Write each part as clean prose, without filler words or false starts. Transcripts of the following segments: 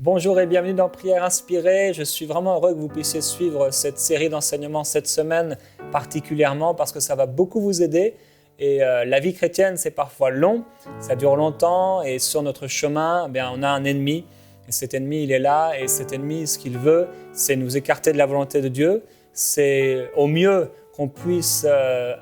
Bonjour et bienvenue dans Prière Inspirée. Je suis vraiment heureux que vous puissiez suivre cette série d'enseignements cette semaine, particulièrement parce que ça va beaucoup vous aider. Et la vie chrétienne, c'est parfois long, ça dure longtemps et sur notre chemin, on a un ennemi. Et cet ennemi, il est là et cet ennemi, ce qu'il veut, c'est nous écarter de la volonté de Dieu. C'est au mieux qu'on puisse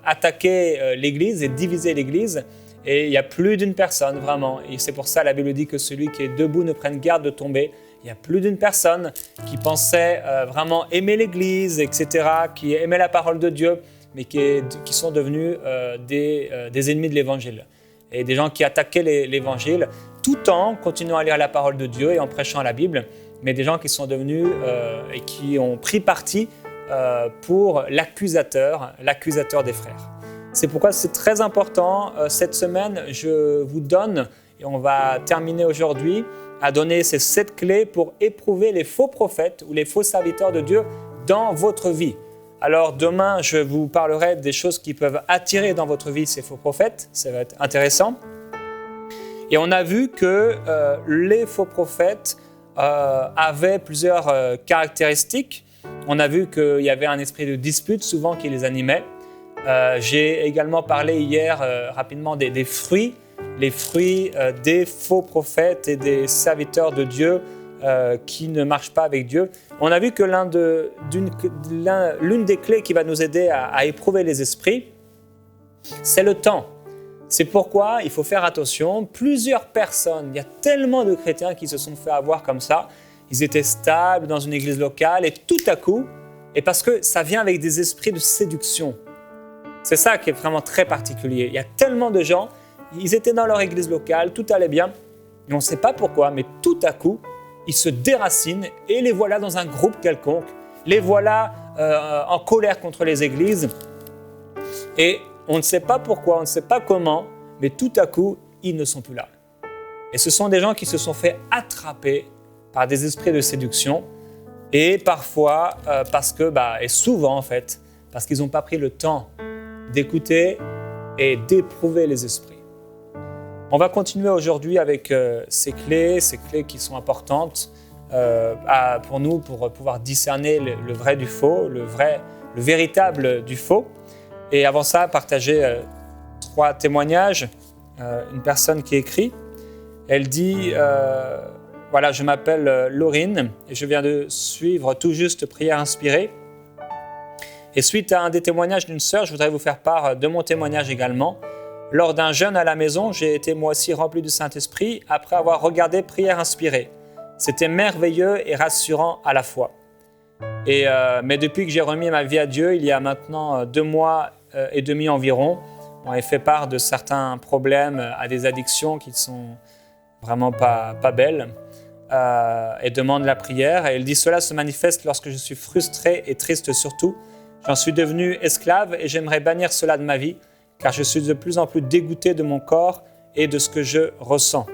attaquer l'Église et diviser l'Église. Et il n'y a plus d'une personne, vraiment. Et c'est pour ça la Bible dit que celui qui est debout ne prenne garde de tomber. Il n'y a plus d'une personne qui pensait vraiment aimer l'Église, etc., qui aimait la parole de Dieu, mais qui sont devenus des ennemis de l'Évangile. Et des gens qui attaquaient l'Évangile, tout en continuant à lire la parole de Dieu et en prêchant la Bible, mais des gens qui sont devenus et qui ont pris parti pour l'accusateur des frères. C'est pourquoi c'est très important. Cette semaine, je vous donne, et on va terminer aujourd'hui, à donner ces 7 clés pour éprouver les faux prophètes ou les faux serviteurs de Dieu dans votre vie. Alors demain, je vous parlerai des choses qui peuvent attirer dans votre vie ces faux prophètes. Ça va être intéressant. Et on a vu que les faux prophètes avaient plusieurs caractéristiques. On a vu qu'il y avait un esprit de dispute souvent qui les animait. J'ai également parlé hier rapidement des fruits, les fruits des faux prophètes et des serviteurs de Dieu qui ne marchent pas avec Dieu. On a vu que l'une des clés qui va nous aider à éprouver les esprits, c'est le temps. C'est pourquoi il faut faire attention. Plusieurs personnes, il y a tellement de chrétiens qui se sont fait avoir comme ça. Ils étaient stables dans une église locale et tout à coup, et parce que ça vient avec des esprits de séduction. C'est ça qui est vraiment très particulier. Il y a tellement de gens, ils étaient dans leur église locale, tout allait bien, et on ne sait pas pourquoi, mais tout à coup, ils se déracinent et les voilà dans un groupe quelconque, les voilà en colère contre les églises, et on ne sait pas pourquoi, on ne sait pas comment, mais tout à coup, ils ne sont plus là. Et ce sont des gens qui se sont fait attraper par des esprits de séduction, et parfois, et souvent en fait, parce qu'ils n'ont pas pris le temps d'écouter et d'éprouver les esprits. On va continuer aujourd'hui avec ces clés qui sont importantes pour nous, pour pouvoir discerner le vrai du faux, le véritable du faux. Et avant ça, partager 3 témoignages. Une personne qui écrit, elle dit voilà, je m'appelle Laurine et je viens de suivre tout juste Prière Inspirée. Et suite à un des témoignages d'une sœur, je voudrais vous faire part de mon témoignage également. Lors d'un jeûne à la maison, j'ai été moi aussi rempli du Saint-Esprit après avoir regardé Prière Inspirée. C'était merveilleux et rassurant à la fois. Mais depuis que j'ai remis ma vie à Dieu, il y a maintenant 2 mois et demi environ, on a fait part de certains problèmes à des addictions qui ne sont vraiment pas belles et demande la prière. Et elle dit « Cela se manifeste lorsque je suis frustré et triste surtout. J'en suis devenu esclave et j'aimerais bannir cela de ma vie, car je suis de plus en plus dégoûté de mon corps et de ce que je ressens. »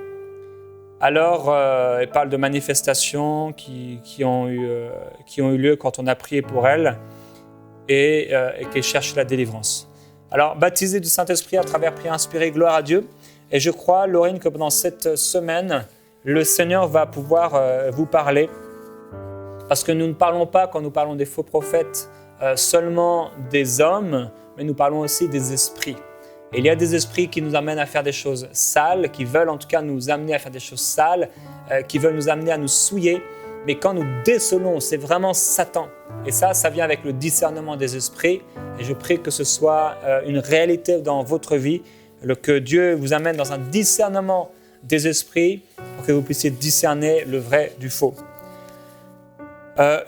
Alors, elle parle de manifestations qui ont eu lieu quand on a prié pour elle et qu'elle cherche la délivrance. Alors, baptisée du Saint-Esprit à travers Prière Inspirée, gloire à Dieu. Et je crois, Laurine, que pendant cette semaine, le Seigneur va pouvoir vous parler, parce que nous ne parlons pas, quand nous parlons des faux prophètes, seulement des hommes, mais nous parlons aussi des esprits. Et il y a des esprits qui nous amènent à faire des choses sales, qui veulent en tout cas nous amener à faire des choses sales, qui veulent nous amener à nous souiller. Mais quand nous décelons, c'est vraiment Satan. Et ça vient avec le discernement des esprits. Et je prie que ce soit une réalité dans votre vie, que Dieu vous amène dans un discernement des esprits pour que vous puissiez discerner le vrai du faux.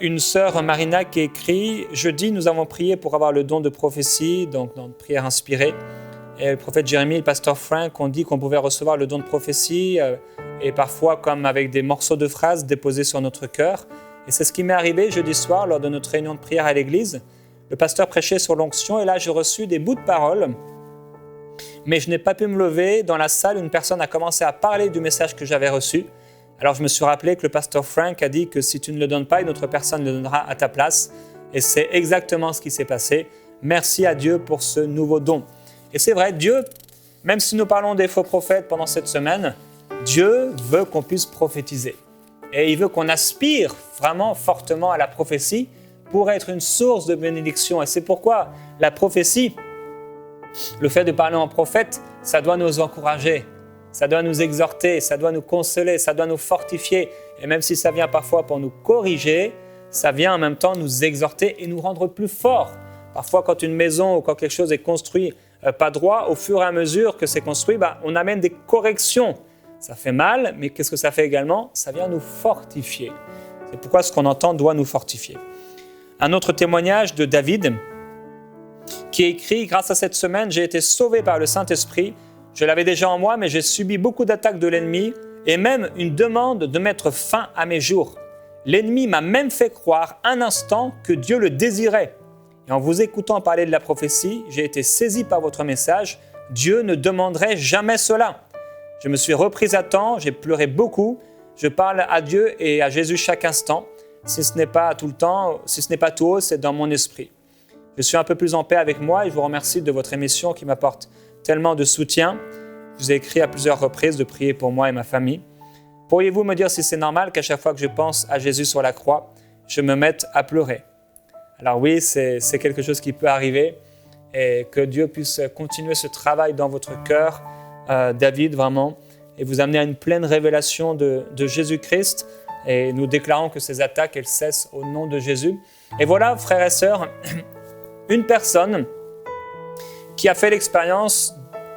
Une sœur, Marina, qui écrit « Jeudi, nous avons prié pour avoir le don de prophétie, donc dans Prière Inspirée. Et le prophète Jérémie et le pasteur Frank ont dit qu'on pouvait recevoir le don de prophétie et parfois comme avec des morceaux de phrases déposés sur notre cœur. Et c'est ce qui m'est arrivé jeudi soir lors de notre réunion de prière à l'église. Le pasteur prêchait sur l'onction et là, j'ai reçu des bouts de paroles. Mais je n'ai pas pu me lever. Dans la salle, une personne a commencé à parler du message que j'avais reçu. Alors je me suis rappelé que le pasteur Frank a dit que si tu ne le donnes pas, une autre personne le donnera à ta place. Et c'est exactement ce qui s'est passé. Merci à Dieu pour ce nouveau don. Et c'est vrai, Dieu, même si nous parlons des faux prophètes pendant cette semaine, Dieu veut qu'on puisse prophétiser. Et il veut qu'on aspire vraiment fortement à la prophétie pour être une source de bénédiction. Et c'est pourquoi la prophétie, le fait de parler en prophète, ça doit nous encourager, ça doit nous exhorter, ça doit nous consoler, ça doit nous fortifier. Et même si ça vient parfois pour nous corriger, ça vient en même temps nous exhorter et nous rendre plus forts. Parfois, quand une maison ou quand quelque chose est construit pas droit, au fur et à mesure que c'est construit, on amène des corrections. Ça fait mal, mais qu'est-ce que ça fait également? Ça vient nous fortifier. C'est pourquoi ce qu'on entend doit nous fortifier. Un autre témoignage de David qui écrit « Grâce à cette semaine, j'ai été sauvé par le Saint-Esprit. Je l'avais déjà en moi, mais j'ai subi beaucoup d'attaques de l'ennemi et même une demande de mettre fin à mes jours. L'ennemi m'a même fait croire un instant que Dieu le désirait. Et en vous écoutant parler de la prophétie, j'ai été saisi par votre message. Dieu ne demanderait jamais cela. Je me suis repris à temps, j'ai pleuré beaucoup. Je parle à Dieu et à Jésus chaque instant. Si ce n'est pas tout le temps, si ce n'est pas tout haut, c'est dans mon esprit. Je suis un peu plus en paix avec moi et je vous remercie de votre émission qui m'apporte tellement de soutien. Je vous ai écrit à plusieurs reprises de prier pour moi et ma famille. Pourriez-vous me dire si c'est normal qu'à chaque fois que je pense à Jésus sur la croix, je me mette à pleurer? Alors oui, c'est quelque chose qui peut arriver et que Dieu puisse continuer ce travail dans votre cœur, David, vraiment, et vous amener à une pleine révélation de Jésus-Christ. Et nous déclarons que ces attaques, elles cessent au nom de Jésus. Et voilà, frères et sœurs, une personne qui a fait l'expérience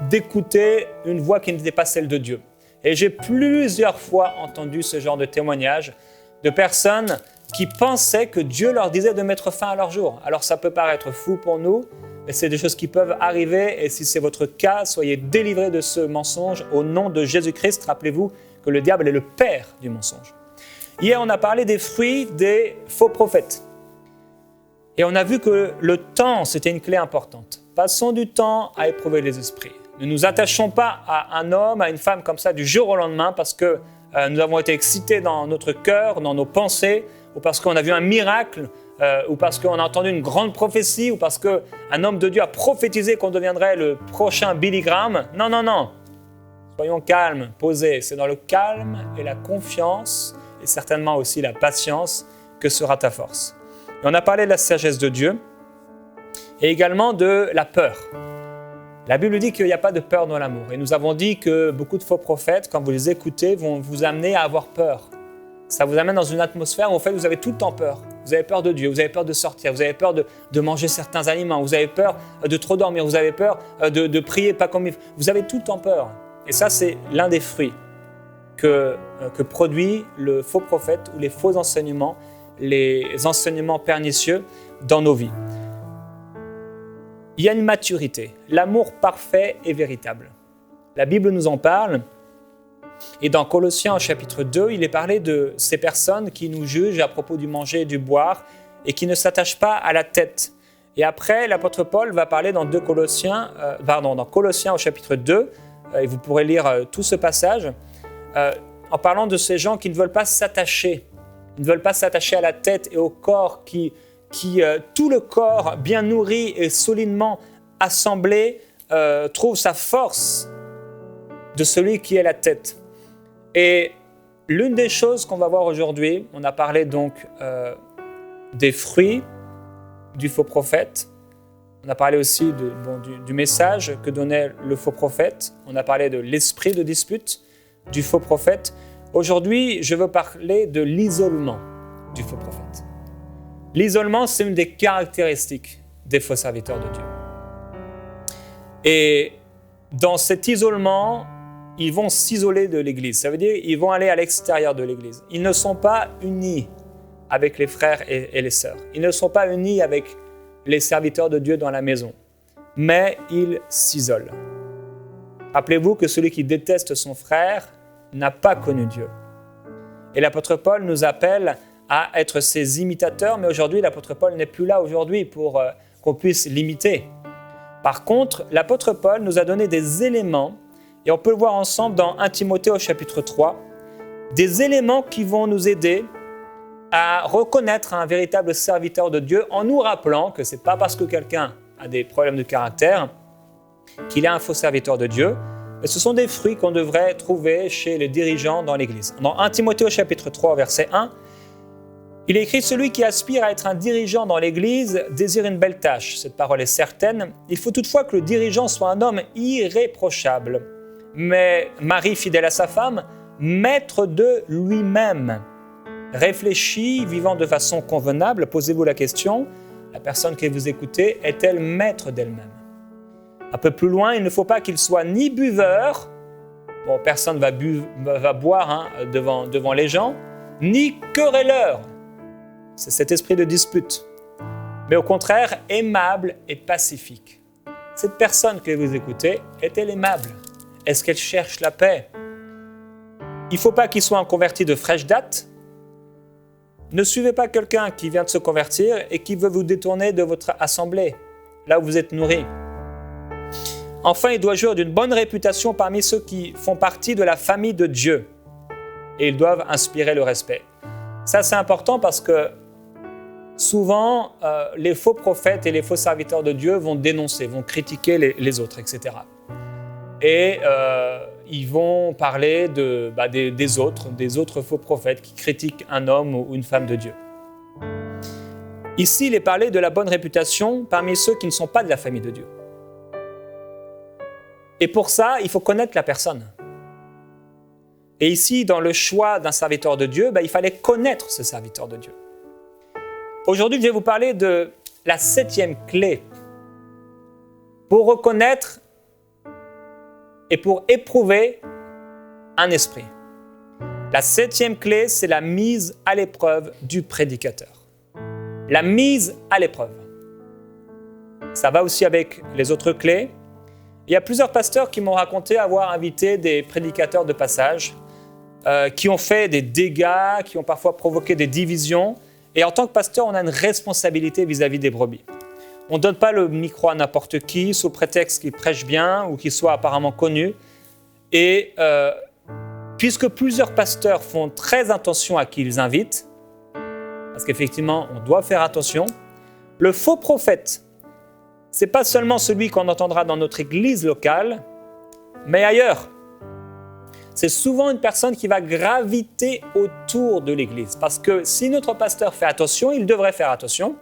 d'écouter une voix qui n'était pas celle de Dieu. Et j'ai plusieurs fois entendu ce genre de témoignage de personnes qui pensaient que Dieu leur disait de mettre fin à leur jour. Alors ça peut paraître fou pour nous, mais c'est des choses qui peuvent arriver. Et si c'est votre cas, soyez délivrés de ce mensonge au nom de Jésus-Christ. Rappelez-vous que le diable est le père du mensonge. Hier, on a parlé des fruits des faux prophètes. Et on a vu que le temps, c'était une clé importante. Passons du temps à éprouver les esprits. Ne nous attachons pas à un homme, à une femme comme ça du jour au lendemain parce que nous avons été excités dans notre cœur, dans nos pensées, ou parce qu'on a vu un miracle, ou parce qu'on a entendu une grande prophétie, ou parce qu'un homme de Dieu a prophétisé qu'on deviendrait le prochain Billy Graham. Non, non, non. Soyons calmes, posés. C'est dans le calme et la confiance, et certainement aussi la patience, que sera ta force. Et on a parlé de la sagesse de Dieu, et également de la peur. La Bible dit qu'il n'y a pas de peur dans l'amour. Et nous avons dit que beaucoup de faux prophètes, quand vous les écoutez, vont vous amener à avoir peur. Ça vous amène dans une atmosphère où en fait, vous avez tout le temps peur. Vous avez peur de Dieu, vous avez peur de sortir, vous avez peur de manger certains aliments, vous avez peur de trop dormir, vous avez peur de prier pas comme il faut. Vous avez tout le temps peur. Et ça, c'est l'un des fruits que produit le faux prophète ou les faux enseignements, les enseignements pernicieux dans nos vies. Il y a une maturité, l'amour parfait et véritable. La Bible nous en parle. Et dans Colossiens au chapitre 2, il est parlé de ces personnes qui nous jugent à propos du manger et du boire et qui ne s'attachent pas à la tête. Et après, l'apôtre Paul va parler dans Colossiens au chapitre 2, et vous pourrez lire tout ce passage, en parlant de ces gens qui ne veulent pas s'attacher. Ils ne veulent pas s'attacher à la tête et au corps qui tout le corps bien nourri et solidement assemblé trouve sa force de celui qui est la tête. Et l'une des choses qu'on va voir aujourd'hui, on a parlé donc des fruits du faux prophète, on a parlé aussi du message que donnait le faux prophète, on a parlé de l'esprit de dispute du faux prophète. Aujourd'hui, je veux parler de l'isolement du faux prophète. L'isolement, c'est une des caractéristiques des faux serviteurs de Dieu. Et dans cet isolement, ils vont s'isoler de l'Église. Ça veut dire qu'ils vont aller à l'extérieur de l'Église. Ils ne sont pas unis avec les frères et les sœurs. Ils ne sont pas unis avec les serviteurs de Dieu dans la maison. Mais ils s'isolent. Rappelez-vous que celui qui déteste son frère n'a pas connu Dieu. Et l'apôtre Paul nous appelle à être ses imitateurs, mais aujourd'hui, l'apôtre Paul n'est plus là aujourd'hui pour qu'on puisse l'imiter. Par contre, l'apôtre Paul nous a donné des éléments, et on peut le voir ensemble dans 1 Timothée au chapitre 3, des éléments qui vont nous aider à reconnaître un véritable serviteur de Dieu en nous rappelant que ce n'est pas parce que quelqu'un a des problèmes de caractère qu'il est un faux serviteur de Dieu, Et ce sont des fruits qu'on devrait trouver chez les dirigeants dans l'Église. Dans 1 Timothée au chapitre 3, verset 1, il est écrit « Celui qui aspire à être un dirigeant dans l'Église désire une belle tâche. » Cette parole est certaine. Il faut toutefois que le dirigeant soit un homme irréprochable, mais mari fidèle à sa femme, maître de lui-même. Réfléchi, vivant de façon convenable, posez-vous la question, la personne que vous écoutez est-elle maître d'elle-même? Un peu plus loin, il ne faut pas qu'il soit ni buveur, bon, personne ne va boire devant les gens, ni querelleur. C'est cet esprit de dispute. Mais au contraire, aimable et pacifique. Cette personne que vous écoutez, est-elle aimable? Est-ce qu'elle cherche la paix? Il ne faut pas qu'il soit un converti de fraîche date. Ne suivez pas quelqu'un qui vient de se convertir et qui veut vous détourner de votre assemblée, là où vous êtes nourri. Enfin, il doit jouir d'une bonne réputation parmi ceux qui font partie de la famille de Dieu. Et ils doivent inspirer le respect. Ça, c'est important parce que souvent, les faux prophètes et les faux serviteurs de Dieu vont dénoncer, vont critiquer les autres, etc. Et ils vont parler des autres faux prophètes qui critiquent un homme ou une femme de Dieu. Ici, il est parlé de la bonne réputation parmi ceux qui ne sont pas de la famille de Dieu. Et pour ça, il faut connaître la personne. Et ici, dans le choix d'un serviteur de Dieu, il fallait connaître ce serviteur de Dieu. Aujourd'hui, je vais vous parler de la 7e clé pour reconnaître et pour éprouver un esprit. La 7e clé, c'est la mise à l'épreuve du prédicateur. La mise à l'épreuve. Ça va aussi avec les autres clés. Il y a plusieurs pasteurs qui m'ont raconté avoir invité des prédicateurs de passage qui ont fait des dégâts, qui ont parfois provoqué des divisions. Et en tant que pasteur, on a une responsabilité vis-à-vis des brebis. On ne donne pas le micro à n'importe qui sous prétexte qu'il prêche bien ou qu'il soit apparemment connu. Et puisque plusieurs pasteurs font très attention à qui ils invitent, parce qu'effectivement, on doit faire attention, le faux prophète, ce n'est pas seulement celui qu'on entendra dans notre église locale, mais ailleurs. C'est souvent une personne qui va graviter autour de l'église. Parce que si notre pasteur fait attention, il devrait faire attention.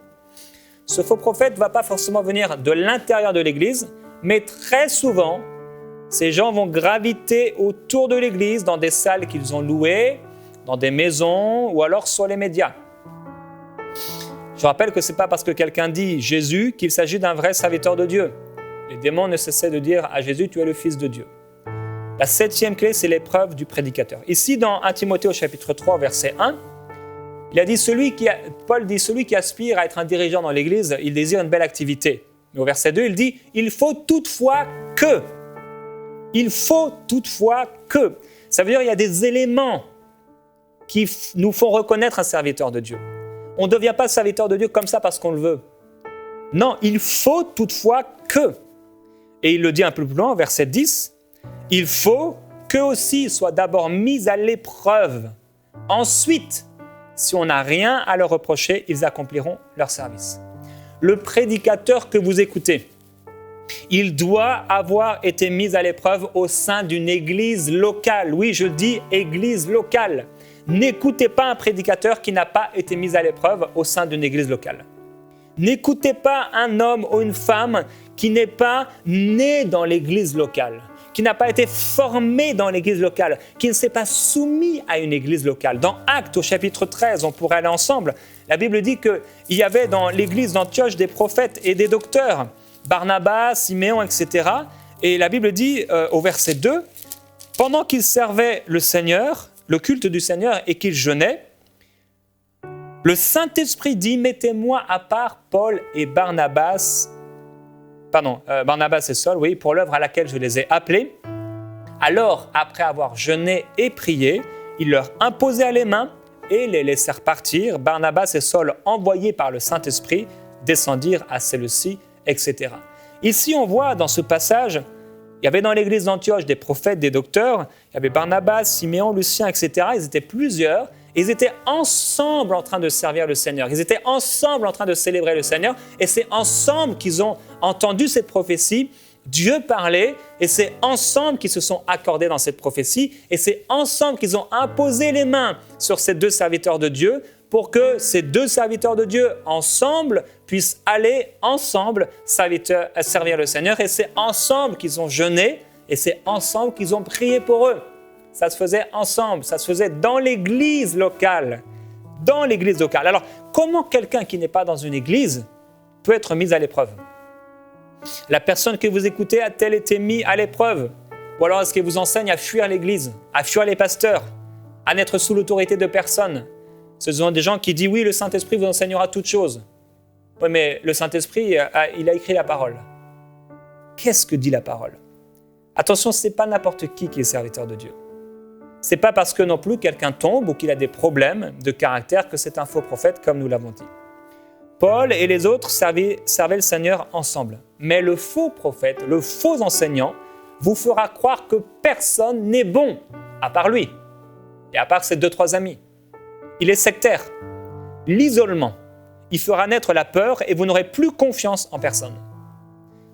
Ce faux prophète ne va pas forcément venir de l'intérieur de l'église, mais très souvent, ces gens vont graviter autour de l'église dans des salles qu'ils ont louées, dans des maisons ou alors sur les médias. Je rappelle que ce n'est pas parce que quelqu'un dit Jésus qu'il s'agit d'un vrai serviteur de Dieu. Les démons ne cessaient de dire à Jésus, tu es le Fils de Dieu. La 7e clé, c'est l'épreuve du prédicateur. Ici, dans 1 Timothée au chapitre 3, verset 1, il a dit, Paul dit, celui qui aspire à être un dirigeant dans l'Église, il désire une belle activité. Mais au verset 2, il dit, il faut toutefois que. Il faut toutefois que. Ça veut dire qu'il y a des éléments qui nous font reconnaître un serviteur de Dieu. On ne devient pas serviteur de Dieu comme ça parce qu'on le veut. Non, il faut toutefois que. Et il le dit un peu plus loin, verset 10, il faut qu'eux aussi soient d'abord mis à l'épreuve. Ensuite, si on n'a rien à leur reprocher, ils accompliront leur service. Le prédicateur que vous écoutez, il doit avoir été mis à l'épreuve au sein d'une église locale. Oui, je dis église locale. N'écoutez pas un prédicateur qui n'a pas été mis à l'épreuve au sein d'une église locale. N'écoutez pas un homme ou une femme qui n'est pas né dans l'église locale, qui n'a pas été formé dans l'église locale, qui ne s'est pas soumis à une église locale. Dans Actes, au chapitre 13, on pourrait aller ensemble, la Bible dit qu'il y avait dans l'église d'Antioche des prophètes et des docteurs, Barnabas, Siméon, etc. Et la Bible dit au verset 2, « Pendant qu'ils servaient le Seigneur, le culte du Seigneur et qu'ils jeûnaient, le Saint-Esprit dit, mettez-moi à part Paul et Barnabas, Barnabas et Saul, oui, pour l'œuvre à laquelle je les ai appelés. Alors, après avoir jeûné et prié, ils leur imposèrent les mains et les laissèrent partir. Barnabas et Saul, envoyés par le Saint-Esprit, descendirent à Séleucie, etc. » Ici, on voit dans ce passage, il y avait dans l'église d'Antioche des prophètes, des docteurs, il y avait Barnabas, Siméon, Lucien, etc. Ils étaient plusieurs. Ils étaient ensemble en train de servir le Seigneur. Ils étaient ensemble en train de célébrer le Seigneur. Et c'est ensemble qu'ils ont entendu cette prophétie Dieu parlait et c'est ensemble qu'ils se sont accordés dans cette prophétie et c'est ensemble qu'ils ont imposé les mains sur ces deux serviteurs de Dieu pour que ces deux serviteurs de Dieu ensemble puissent aller ensemble servir le Seigneur et c'est ensemble qu'ils ont jeûné et c'est ensemble qu'ils ont prié pour eux. Ça se faisait ensemble, ça se faisait dans l'église locale. Dans l'église locale. Alors, comment quelqu'un qui n'est pas dans une église peut être mis à l'épreuve? La personne que vous écoutez a-t-elle été mise à l'épreuve? Ou alors est-ce qu'elle vous enseigne à fuir l'église, à fuir les pasteurs, à n'être sous l'autorité de personne? Ce sont des gens qui disent oui, le Saint-Esprit vous enseignera toutes choses. Oui, mais le Saint-Esprit, il a écrit la parole. Qu'est-ce que dit la parole? Attention, ce n'est pas n'importe qui est serviteur de Dieu. Ce n'est pas parce que non plus quelqu'un tombe ou qu'il a des problèmes de caractère que c'est un faux prophète, comme nous l'avons dit. Paul et les autres servaient le Seigneur ensemble. Mais le faux prophète, le faux enseignant, vous fera croire que personne n'est bon, à part lui, et à part ses 2-3 amis. Il est sectaire. L'isolement, il fera naître la peur et vous n'aurez plus confiance en personne.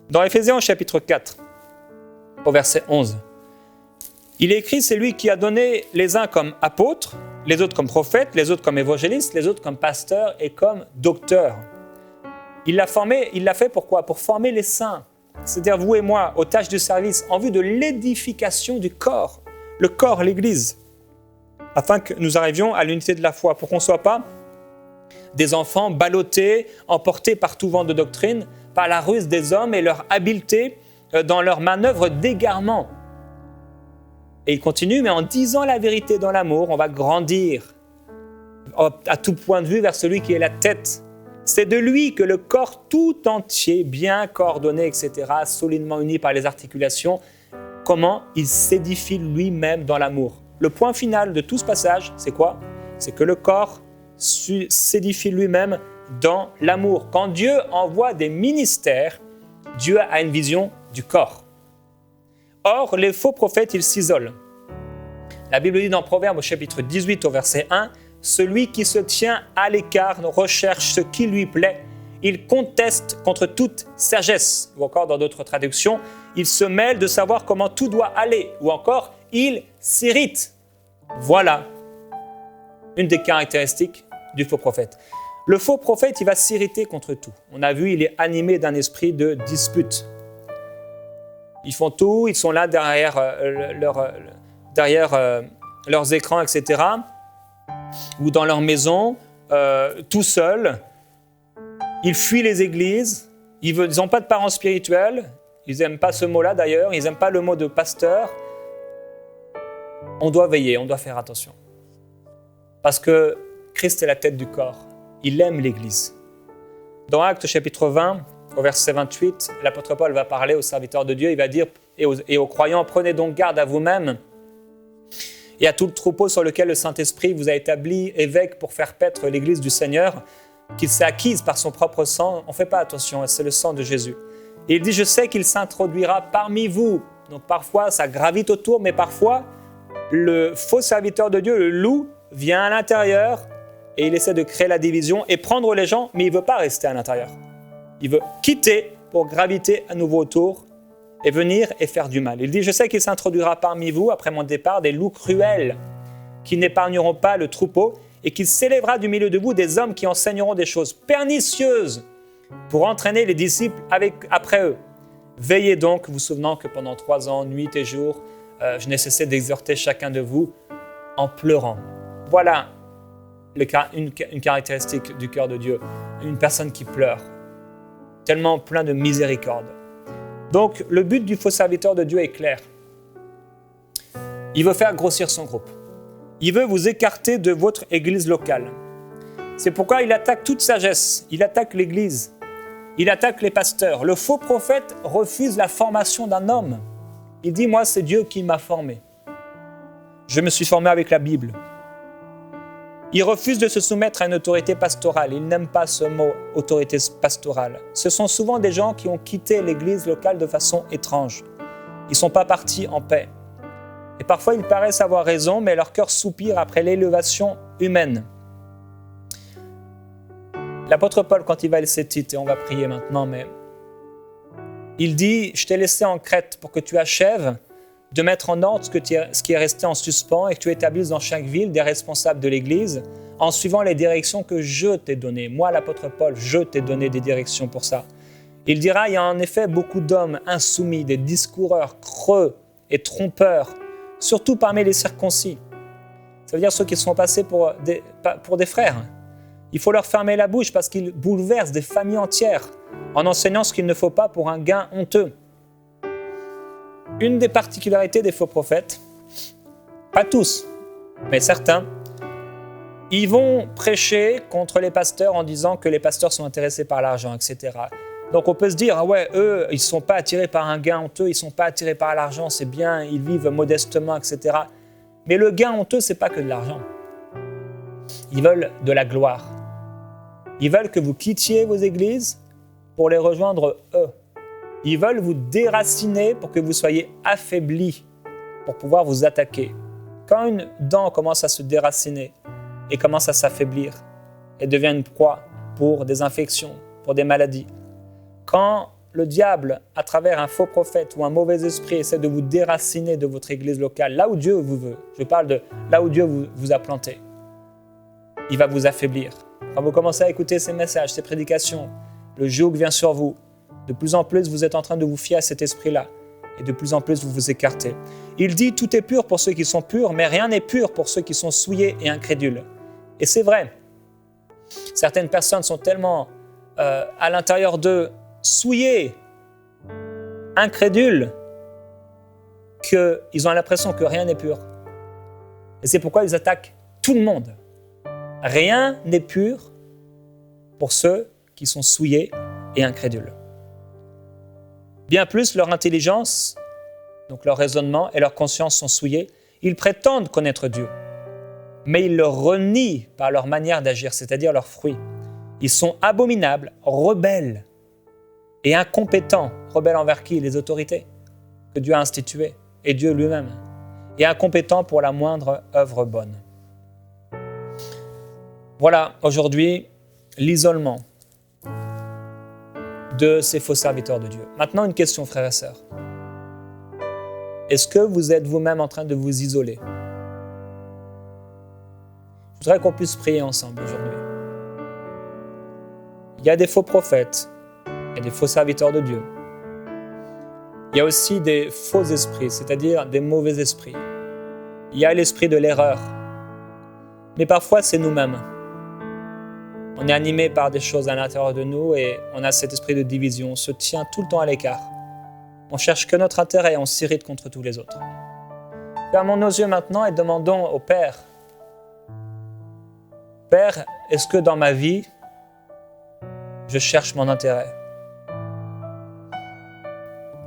Dans Éphésiens chapitre 4, au verset 11, il est écrit, c'est lui qui a donné les uns comme apôtres, les autres comme prophètes, les autres comme évangélistes, les autres comme pasteurs et comme docteurs. Il l'a fait pourquoi? Pour former les saints, c'est-à-dire vous et moi, aux tâches du service, en vue de l'édification du corps, le corps, l'Église, afin que nous arrivions à l'unité de la foi, pour qu'on ne soit pas des enfants ballottés, emportés par tout vent de doctrine, par la ruse des hommes et leur habileté dans leurs manœuvres d'égarement. Et il continue, mais en disant la vérité dans l'amour, on va grandir à tout point de vue vers celui qui est la tête. C'est de lui que le corps tout entier, bien coordonné, etc., solidement uni par les articulations, comment il s'édifie lui-même dans l'amour. Le point final de tout ce passage, c'est quoi? C'est que le corps s'édifie lui-même dans l'amour. Quand Dieu envoie des ministères, Dieu a une vision du corps. Or, les faux prophètes, ils s'isolent. La Bible dit dans Proverbes au chapitre 18 au verset 1, « Celui qui se tient à l'écart recherche ce qui lui plaît. Il conteste contre toute sagesse. » Ou encore dans d'autres traductions, « Il se mêle de savoir comment tout doit aller. » Ou encore, « Il s'irrite. » Voilà une des caractéristiques du faux prophète. Le faux prophète, il va s'irriter contre tout. On a vu, il est animé d'un esprit de dispute. Ils font tout, ils sont là derrière leurs écrans, etc. Ou dans leur maison, tout seuls. Ils fuient les églises. Ils n'ont pas de parents spirituels. Ils n'aiment pas ce mot-là d'ailleurs. Ils n'aiment pas le mot de pasteur. On doit veiller, on doit faire attention. Parce que Christ est la tête du corps. Il aime l'Église. Dans Actes chapitre 20, au verset 28, l'apôtre Paul va parler aux serviteurs de Dieu. Il va dire et aux croyants, prenez donc garde à vous-mêmes et à tout le troupeau sur lequel le Saint-Esprit vous a établi évêque pour faire paître l'Église du Seigneur, qu'il s'est acquise par son propre sang. On ne fait pas attention, c'est le sang de Jésus. Et il dit, je sais qu'il s'introduira parmi vous. Donc parfois, ça gravite autour, mais parfois, le faux serviteur de Dieu, le loup, vient à l'intérieur et il essaie de créer la division et prendre les gens, mais il ne veut pas rester à l'intérieur. Il veut quitter pour graviter à nouveau autour et venir et faire du mal. Il dit, je sais qu'il s'introduira parmi vous, après mon départ, des loups cruels qui n'épargneront pas le troupeau et qu'il s'élèvera du milieu de vous des hommes qui enseigneront des choses pernicieuses pour entraîner les disciples après eux. Veillez donc, vous souvenant que pendant 3 ans, nuit et jour, je n'ai cessé d'exhorter chacun de vous en pleurant. Voilà une caractéristique du cœur de Dieu, une personne qui pleure, tellement plein de miséricorde. Donc, le but du faux serviteur de Dieu est clair. Il veut faire grossir son groupe. Il veut vous écarter de votre église locale. C'est pourquoi il attaque toute sagesse. Il attaque l'église. Il attaque les pasteurs. Le faux prophète refuse la formation d'un homme. Il dit, moi, c'est Dieu qui m'a formé. Je me suis formé avec la Bible. Il refuse de se soumettre à une autorité pastorale. Il n'aime pas ce mot, autorité pastorale. Ce sont souvent des gens qui ont quitté l'église locale de façon étrange. Ils ne sont pas partis en paix. Et parfois, ils paraissent avoir raison, mais leur cœur soupire après l'élévation humaine. L'apôtre Paul, quand il va laisser Tite, et on va prier maintenant, mais Il dit, je t'ai laissé en Crète pour que tu achèves de mettre en ordre ce qui est resté en suspens et que tu établisses dans chaque ville des responsables de l'Église en suivant les directions que je t'ai données. Moi, l'apôtre Paul, je t'ai donné des directions pour ça. Il dira, il y a en effet beaucoup d'hommes insoumis, des discoureurs creux et trompeurs, surtout parmi les circoncis. Ça veut dire ceux qui sont passés pour des frères. Il faut leur fermer la bouche parce qu'ils bouleversent des familles entières en enseignant ce qu'il ne faut pas pour un gain honteux. Une des particularités des faux prophètes, pas tous, mais certains, ils vont prêcher contre les pasteurs en disant que les pasteurs sont intéressés par l'argent, etc. Donc on peut se dire, ah ouais, eux, ils ne sont pas attirés par un gain honteux, ils ne sont pas attirés par l'argent, c'est bien, ils vivent modestement, etc. Mais le gain honteux, ce n'est pas que de l'argent. Ils veulent de la gloire. Ils veulent que vous quittiez vos églises pour les rejoindre eux. Ils veulent vous déraciner pour que vous soyez affaiblis, pour pouvoir vous attaquer. Quand une dent commence à se déraciner et commence à s'affaiblir, elle devient une proie pour des infections, pour des maladies. Quand le diable, à travers un faux prophète ou un mauvais esprit, essaie de vous déraciner de votre église locale, là où Dieu vous veut, je parle de là où Dieu vous a planté, il va vous affaiblir. Quand vous commencez à écouter ces messages, ces prédications, le joug vient sur vous. De plus en plus, vous êtes en train de vous fier à cet esprit-là. Et de plus en plus, vous vous écartez. Il dit, tout est pur pour ceux qui sont purs, mais rien n'est pur pour ceux qui sont souillés et incrédules. Et c'est vrai. Certaines personnes sont tellement à l'intérieur d'eux souillés, incrédules, qu'ils ont l'impression que rien n'est pur. Et c'est pourquoi ils attaquent tout le monde. Rien n'est pur pour ceux qui sont souillés et incrédules. Bien plus, leur intelligence, donc leur raisonnement et leur conscience sont souillés. Ils prétendent connaître Dieu, mais ils le renient par leur manière d'agir, c'est-à-dire leurs fruits. Ils sont abominables, rebelles et incompétents. Rebelles envers qui? Les autorités que Dieu a instituées et Dieu lui-même. Et incompétents pour la moindre œuvre bonne. Voilà, aujourd'hui, l'isolement de ces faux serviteurs de Dieu. Maintenant, une question, frères et sœurs. Est-ce que vous êtes vous-même en train de vous isoler? Je voudrais qu'on puisse prier ensemble aujourd'hui. Il y a des faux prophètes, il y a des faux serviteurs de Dieu. Il y a aussi des faux esprits, c'est-à-dire des mauvais esprits. Il y a l'esprit de l'erreur. Mais parfois, c'est nous-mêmes. On est animé par des choses à l'intérieur de nous et on a cet esprit de division. On se tient tout le temps à l'écart. On cherche que notre intérêt, on s'irrite contre tous les autres. Fermons nos yeux maintenant et demandons au Père. Père, est-ce que dans ma vie, je cherche mon intérêt?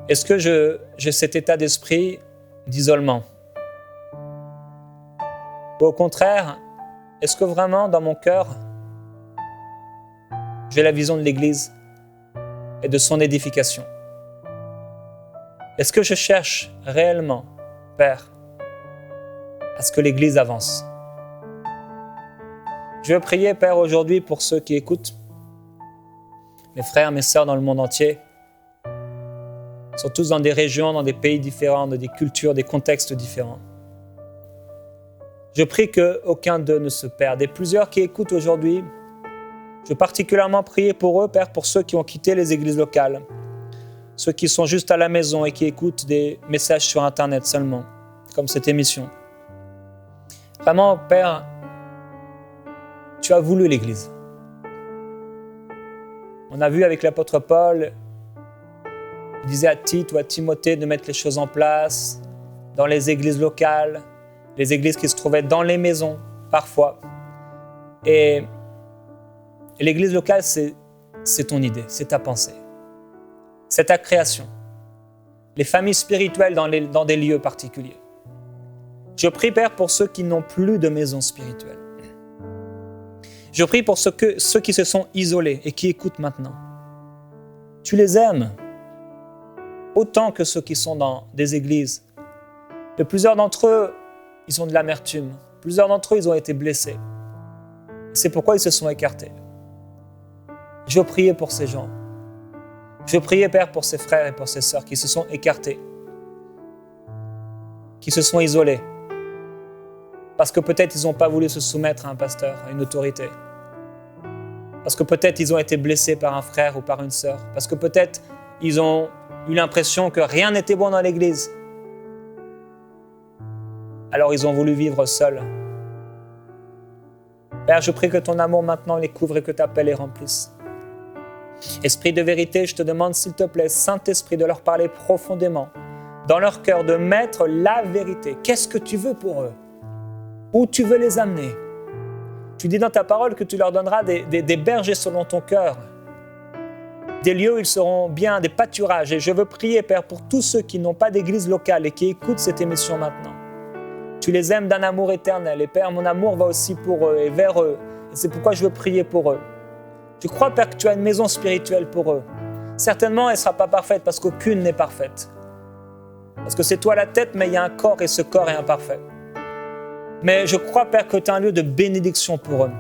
Est-ce que j'ai cet état d'esprit d'isolement? Ou au contraire, est-ce que vraiment dans mon cœur, j'ai la vision de l'Église et de son édification? Est-ce que je cherche réellement, Père, à ce que l'Église avance? Je veux prier, Père, aujourd'hui pour ceux qui écoutent, mes frères, mes sœurs dans le monde entier. Ils sont tous dans des régions, dans des pays différents, dans des cultures, des contextes différents. Je prie qu'aucun d'eux ne se perde. Et plusieurs qui écoutent aujourd'hui, je veux particulièrement prier pour eux, Père, pour ceux qui ont quitté les églises locales, ceux qui sont juste à la maison et qui écoutent des messages sur Internet seulement, comme cette émission. Vraiment, Père, tu as voulu l'Église. On a vu avec l'apôtre Paul, il disait à Tite ou à Timothée de mettre les choses en place dans les églises locales, les églises qui se trouvaient dans les maisons, parfois. Et l'église locale, c'est ton idée, c'est ta pensée. C'est ta création. Les familles spirituelles dans des lieux particuliers. Je prie, Père, pour ceux qui n'ont plus de maison spirituelle. Je prie pour ceux qui se sont isolés et qui écoutent maintenant. Tu les aimes autant que ceux qui sont dans des églises. Et plusieurs d'entre eux, ils ont de l'amertume. Plusieurs d'entre eux, ils ont été blessés. C'est pourquoi ils se sont écartés. Je veux prier pour ces gens. Je veux prier, Père, pour ces frères et pour ces sœurs qui se sont écartés, qui se sont isolés, parce que peut-être ils n'ont pas voulu se soumettre à un pasteur, à une autorité, parce que peut-être ils ont été blessés par un frère ou par une sœur, parce que peut-être ils ont eu l'impression que rien n'était bon dans l'Église. Alors ils ont voulu vivre seuls. Père, je prie que ton amour maintenant les couvre et que ta paix les remplisse. Esprit de vérité, je te demande s'il te plaît, Saint-Esprit, de leur parler profondément, dans leur cœur, de mettre la vérité. Qu'est-ce que tu veux pour eux? Où tu veux les amener? Tu dis dans ta parole que tu leur donneras des bergers selon ton cœur, des lieux où ils seront bien, des pâturages. Et je veux prier, Père, pour tous ceux qui n'ont pas d'église locale et qui écoutent cette émission maintenant. Tu les aimes d'un amour éternel. Et Père, mon amour va aussi pour eux et vers eux. Et c'est pourquoi je veux prier pour eux. Je crois, Père, que tu as une maison spirituelle pour eux. Certainement, elle ne sera pas parfaite parce qu'aucune n'est parfaite. Parce que c'est toi la tête, mais il y a un corps et ce corps est imparfait. Mais je crois, Père, que tu as un lieu de bénédiction pour eux.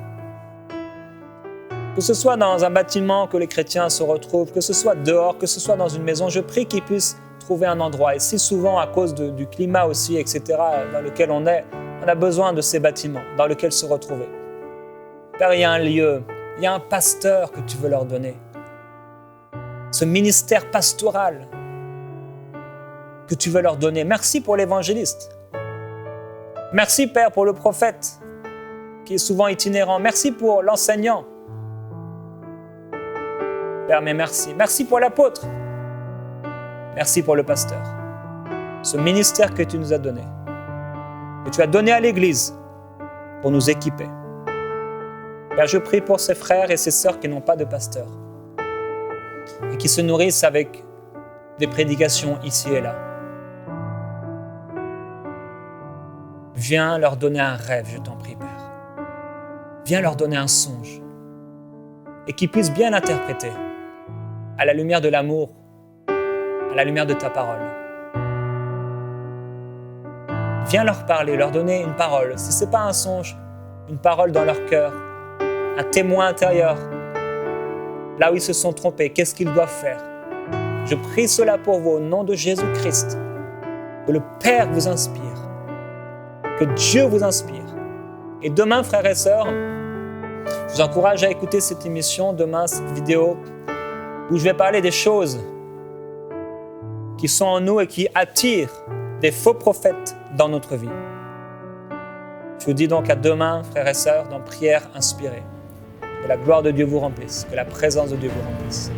Que ce soit dans un bâtiment que les chrétiens se retrouvent, que ce soit dehors, que ce soit dans une maison, je prie qu'ils puissent trouver un endroit. Et si souvent, à cause du climat aussi, etc., dans lequel on est, on a besoin de ces bâtiments dans lesquels se retrouver. Père, il y a un lieu, il y a un pasteur que tu veux leur donner. Ce ministère pastoral que tu veux leur donner. Merci pour l'évangéliste. Merci, Père, pour le prophète qui est souvent itinérant. Merci pour l'enseignant. Père, mais merci. Merci pour l'apôtre. Merci pour le pasteur. Ce ministère que tu nous as donné, que tu as donné à l'Église pour nous équiper. Père, je prie pour ces frères et ces sœurs qui n'ont pas de pasteur et qui se nourrissent avec des prédications ici et là. Viens leur donner un rêve, je t'en prie, Père. Viens leur donner un songe et qu'ils puissent bien l'interpréter à la lumière de l'amour, à la lumière de ta parole. Viens leur parler, leur donner une parole. Si ce n'est pas un songe, une parole dans leur cœur, un témoin intérieur, là où ils se sont trompés, qu'est-ce qu'ils doivent faire? Je prie cela pour vous au nom de Jésus-Christ. Que le Père vous inspire, que Dieu vous inspire. Et demain, frères et sœurs, je vous encourage à écouter cette émission, demain, cette vidéo, où je vais parler des choses qui sont en nous et qui attirent des faux prophètes dans notre vie. Je vous dis donc à demain, frères et sœurs, dans prière inspirée. Que la gloire de Dieu vous remplisse, que la présence de Dieu vous remplisse.